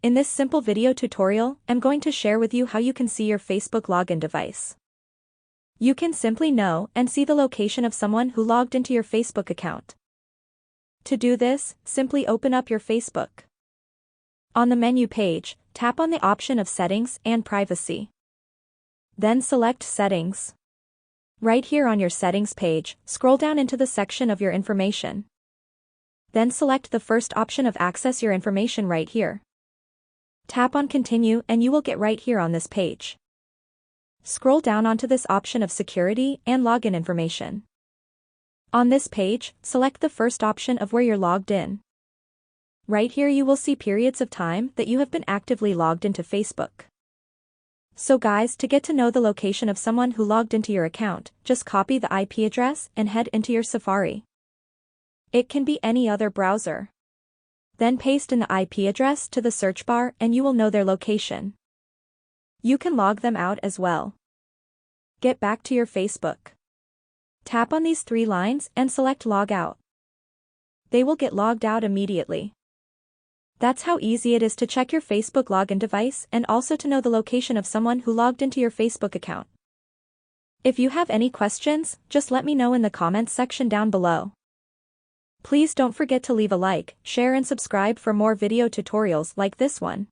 In this simple video tutorial, I'm going to share with you how you can see your Facebook login device. You can simply know and see the location of someone who logged into your Facebook account. To do this, simply open up your Facebook. On the menu page, tap on the option of Settings and Privacy. Then select Settings. Right here on your Settings page, scroll down into the section of your information. Then select the first option of Access Your Information right here. Tap on Continue and you will get right here on this page. Scroll down onto this option of Security and Login Information. On this page, select the first option of where you're logged in. Right here you will see periods of time that you have been actively logged into Facebook. So guys, to get to know the location of someone who logged into your account, just copy the IP address and head into your Safari. It can be any other browser. Then paste in the IP address to the search bar and you will know their location. You can log them out as well. Get back to your Facebook. Tap on these three lines and select Log Out. They will get logged out immediately. That's how easy it is to check your Facebook login device and also to know the location of someone who logged into your Facebook account. If you have any questions, just let me know in the comments section down below. Please don't forget to leave a like, share and subscribe for more video tutorials like this one.